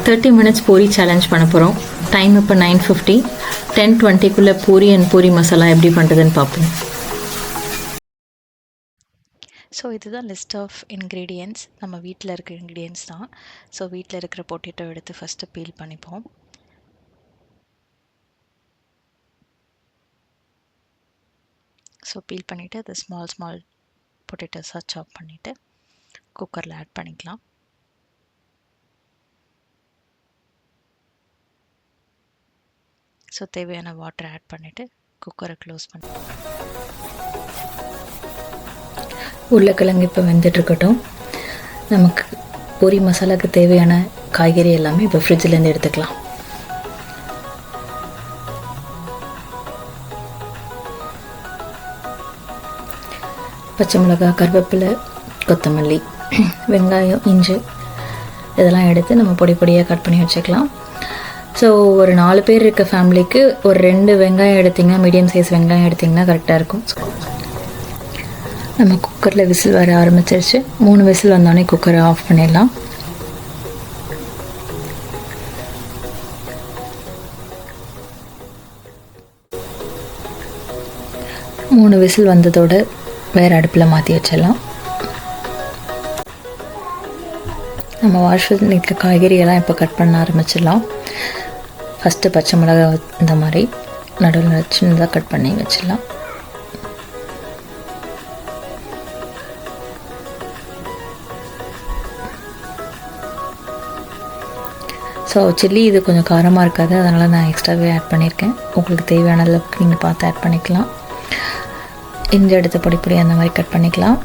30 minutes puri challenge பண்ண போகிறோம். Time இப்போ 9:50. 10:20க்குள்ளே பூரி அண்ட் பூரி மசாலா எப்படி பண்ணுறதுன்னு பார்ப்போம். ஸோ இதுதான் லிஸ்ட் ஆஃப் இன்க்ரீடியன்ட்ஸ். நம்ம வீட்டில் இருக்கிற இன்க்ரீடியன்ட்ஸ் தான். ஸோ வீட்டில் இருக்கிற பொட்டேட்டோ எடுத்து ஃபஸ்ட்டு பீல் பண்ணிப்போம். ஸோ பீல் பண்ணிவிட்டு அதை ஸ்மால் பொட்டேட்டோஸாக சாப் பண்ணிவிட்டு குக்கரில் ஆட் பண்ணிக்கலாம். ஸோ தேவையான வாட்டர் ஆட் பண்ணிவிட்டு குக்கரை க்ளோஸ் பண்ணி உருளைக்கிழங்கு இப்போ வெந்துட்டுருக்கட்டும். நமக்கு பூரி மசாலாவுக்கு தேவையான காய்கறி எல்லாமே இப்போ ஃப்ரிட்ஜிலேருந்து எடுத்துக்கலாம். பச்சை மிளகாய், கருவேப்பிலை, கொத்தமல்லி, வெங்காயம், இஞ்சி இதெல்லாம் எடுத்து நம்ம பொடி பொடியாக கட் பண்ணி வச்சுக்கலாம். ஸோ ஒரு 4 பேர் இருக்க ஃபேமிலிக்கு ஒரு 2 வெங்காயம் எடுத்திங்கன்னா, மீடியம் சைஸ் வெங்காயம் எடுத்திங்கன்னா கரெக்டாக இருக்கும். நம்ம குக்கரில் விசில் வர ஆரம்பிச்சிருச்சு. 3 விசில் வந்தோடனே குக்கரை ஆஃப் பண்ணிடலாம். மூணு விசில் வந்ததோடு வேறு அடுப்பில் மாற்றி வச்சிடலாம். நம்ம வாஷ் பண்ணிக்கிற காய்கறியெல்லாம் இப்போ கட் பண்ண ஆரம்பிச்சிடலாம். ஃபஸ்ட்டு பச்சை மிளகாய் இந்த மாதிரி நடுவில் சின்னதாக கட் பண்ணி வச்சிடலாம். ஸோ சில்லி இது கொஞ்சம் காரமாக இருக்காது, அதனால் நான் எக்ஸ்ட்ராவே ஆட் பண்ணியிருக்கேன். உங்களுக்கு தேவையான அளவுக்கு நீங்கள் பார்த்து ஆட் பண்ணிக்கலாம். இஞ்சி எடுத்து பொடி பொடி அந்த மாதிரி கட் பண்ணிக்கலாம்.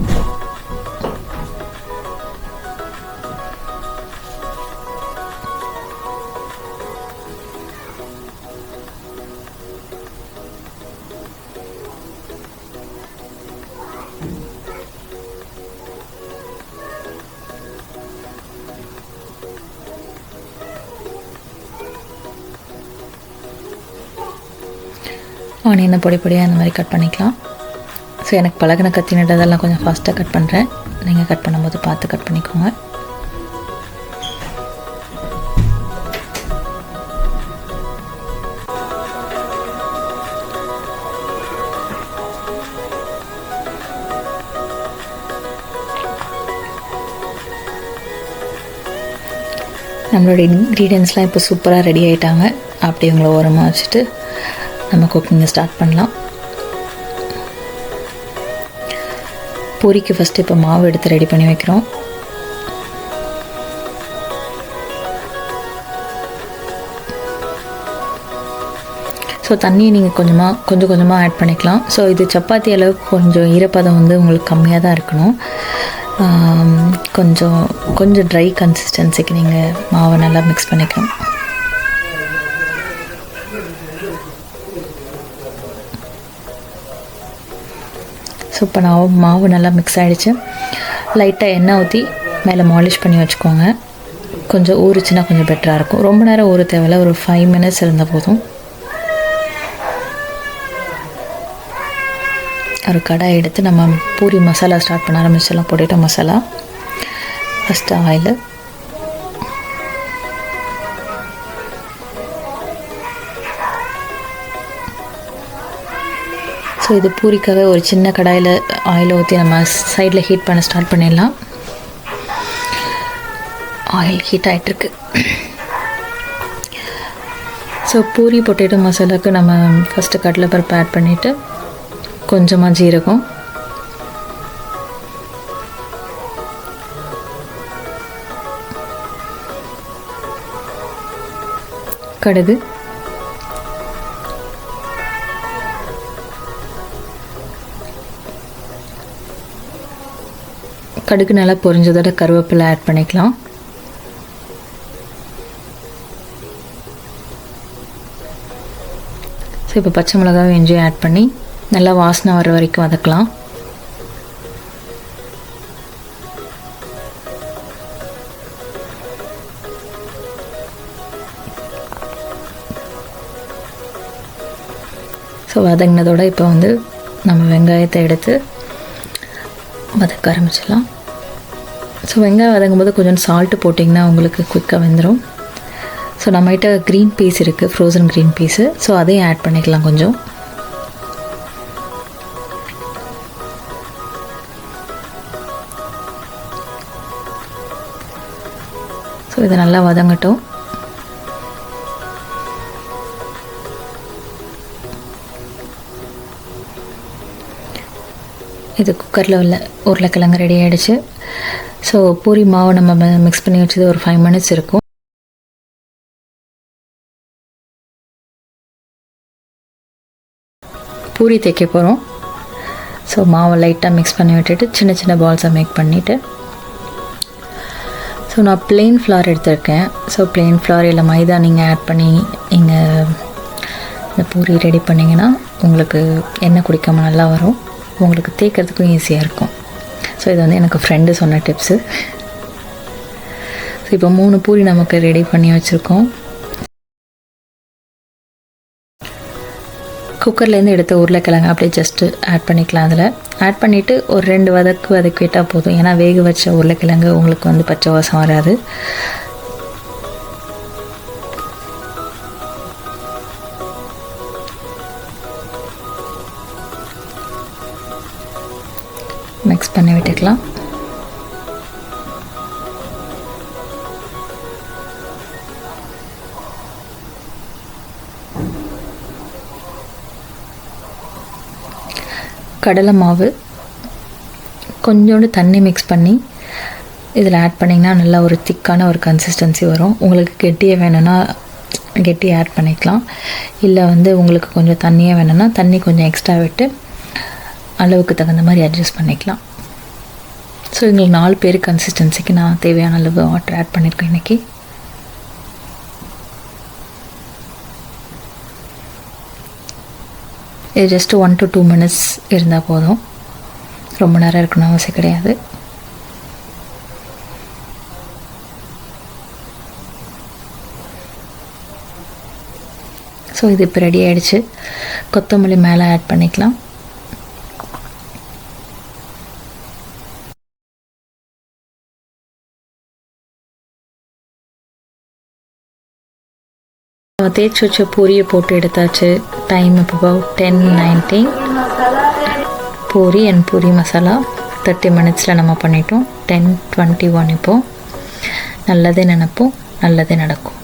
ஆனியனை பொடி பொடியாக அந்த மாதிரி கட் பண்ணிக்கலாம். ஸோ எனக்கு பழகின கத்தினதெல்லாம் கொஞ்சம் ஃபாஸ்ட்டாக கட் பண்ணுறேன். நீங்கள் கட் பண்ணும்போது பார்த்து கட் பண்ணிக்கோங்க. நம்மளோட இன்க்ரீடியன்ஸ்லாம் இப்போ சூப்பராக ரெடி ஆகிட்டாங்க. அப்படி இவங்களை ஓரமாக வச்சுட்டு நம்ம குக்கிங்கை ஸ்டார்ட் பண்ணலாம். பூரிக்கு ஃபஸ்ட்டு இப்போ மாவு எடுத்து ரெடி பண்ணி வைக்கிறோம். ஸோ தண்ணியை நீங்கள் கொஞ்சம் கொஞ்சமாக ஆட் பண்ணிக்கலாம். ஸோ இது சப்பாத்தி அளவுக்கு கொஞ்சம் ஈரப்பதம் வந்து உங்களுக்கு கம்மியாக தான் இருக்கணும். கொஞ்சம் ட்ரை கன்சிஸ்டன்சிக்கு நீங்கள் மாவை நல்லா மிக்ஸ் பண்ணிக்கலாம். ஸோ இப்போ மாவு நல்லா மிக்ஸ் ஆகிடுச்சு. லைட்டாக எண்ணெய் ஊற்றி மேலே மாலிஷ் பண்ணி வச்சுக்கோங்க. கொஞ்சம் ஊறிச்சுன்னா கொஞ்சம் பெட்டராக இருக்கும். ரொம்ப நேரம் ஊற தேவையில்ல, ஒரு 5 minutes இருந்தால் போதும். ஒரு கடாய் எடுத்து நம்ம பூரி மசாலா ஸ்டார்ட் பண்ண ஆரம்பிச்சிடலாம். Potato masala. First oil, so இது பூரிக்காக ஒரு சின்ன கடாயில் ஆயில் ஊற்றி நம்ம சைடில் ஹீட் பண்ண ஸ்டார்ட் பண்ணிடலாம். ஆயில் ஹீட் ஆகிட்டுருக்கு. ஸோ பூரி பொட்டேட்டோ மசாலாவுக்கு நம்ம ஃபஸ்ட்டு கடலைப்பருப்பு ஆட் பண்ணிவிட்டு கொஞ்சமாக ஜீரகம், கடுகு, கடுகு நல்லா பொரிஞ்சதோட கருவேப்பிலை ஆட் பண்ணிக்கலாம். ஸோ இப்போ பச்சை மிளகாவும் இஞ்சியும் ஆட் பண்ணி நல்லா வாசனை வர வரைக்கும் வதக்கலாம். ஸோ வதங்கினதோட இப்போ வந்து நம்ம வெங்காயத்தை எடுத்து வதக்க ஆரம்பிச்சிடலாம். ஸோ வெங்காயம் வதங்கும்போது கொஞ்சம் சால்ட்டு போட்டிங்கன்னா உங்களுக்கு குயிக்காக வெந்துடும். ஸோ நம்மகிட்ட க்ரீன் பீஸ் இருக்குது, ஃப்ரோசன் க்ரீன் பீஸு. ஸோ அதையும் ஆட் பண்ணிக்கலாம் கொஞ்சம். ஸோ இதை நல்லா வதங்கட்டும். இது குக்கரில் உள்ள உருளைக்கிழங்கு ரெடி ஆகிடுச்சு. ஸோ பூரி மாவு நம்ம மிக்ஸ் பண்ணி வச்சது ஒரு 5 மினிட்ஸ் இருக்கும். பூரி தைக்க போகிறோம். ஸோ மாவை லைட்டாக மிக்ஸ் பண்ணி விட்டுட்டு சின்ன சின்ன பால்ஸாக மேக் பண்ணிவிட்டு, ஸோ நான் ப்ளெயின் ஃப்ளார் எடுத்திருக்கேன். ஸோ ப்ளெயின் ஃப்ளார் இல்லை மைதா நீங்கள் ஆட் பண்ணி நீங்கள் இந்த பூரி ரெடி பண்ணிங்கன்னா உங்களுக்கு எண்ணெய் குடிக்காமல் நல்லா வரும். உங்களுக்கு தேய்க்கிறதுக்கும் ஈஸியாக இருக்கும். ஸோ இது வந்து எனக்கு ஃப்ரெண்டு சொன்ன டிப்ஸு. ஸோ இப்போ 3 பூரி நமக்கு ரெடி பண்ணி வச்சுருக்கோம். குக்கர்லேருந்து எடுத்த உருளைக்கிழங்கு அப்படியே ஜஸ்ட்டு ஆட் பண்ணிக்கலாம். அதில் ஆட் பண்ணிவிட்டு ஒரு 2 வதக்கி விட்டால் போதும். ஏன்னா வேக வச்ச உருளைக்கிழங்கு உங்களுக்கு வந்து பச்சை வாசம் வராது. மிக்ஸ் பண்ணி விட்டுக்கலாம். கடலை மாவு கொஞ்சோண்டு தண்ணி மிக்ஸ் பண்ணி இதில் ஆட் பண்ணிங்கன்னா நல்லா ஒரு திக்கான ஒரு கன்சிஸ்டன்சி வரும். உங்களுக்கு கெட்டியாக வேணும்னா கெட்டி ஆட் பண்ணிக்கலாம். இல்லை வந்து உங்களுக்கு கொஞ்சம் தண்ணியாக வேணும்னா தண்ணி கொஞ்சம் எக்ஸ்ட்ரா விட்டு அளவுக்கு தகுந்த மாதிரி அட்ஜஸ்ட் பண்ணிக்கலாம். ஸோ எங்களுக்கு 4 பேர் கன்சிஸ்டன்சிக்கு நான் தேவையான அளவு வாட்டர் ஆட் பண்ணியிருக்கேன் இன்றைக்கி. இது ஜஸ்ட்டு 1 to 2 மினிட்ஸ் இருந்தால் போதும். ரொம்ப நேரம் இருக்கணும் அவசியம் கிடையாது. ஸோ இது இப்போ ரெடி ஆகிடுச்சு. கொத்தமல்லி மேலே ஆட் பண்ணிக்கலாம். தேய்ச்சி வச்ச பூரியை போட்டு எடுத்தாச்சு. டைம் இப்போ அபவுட் 10:19. பூரி அண்ட் பூரி மசாலா 30 மினிட்ஸில் நம்ம பண்ணிட்டோம். 10:21. இப்போது நல்லதே நினைப்போம், நல்லதே நடக்கும்.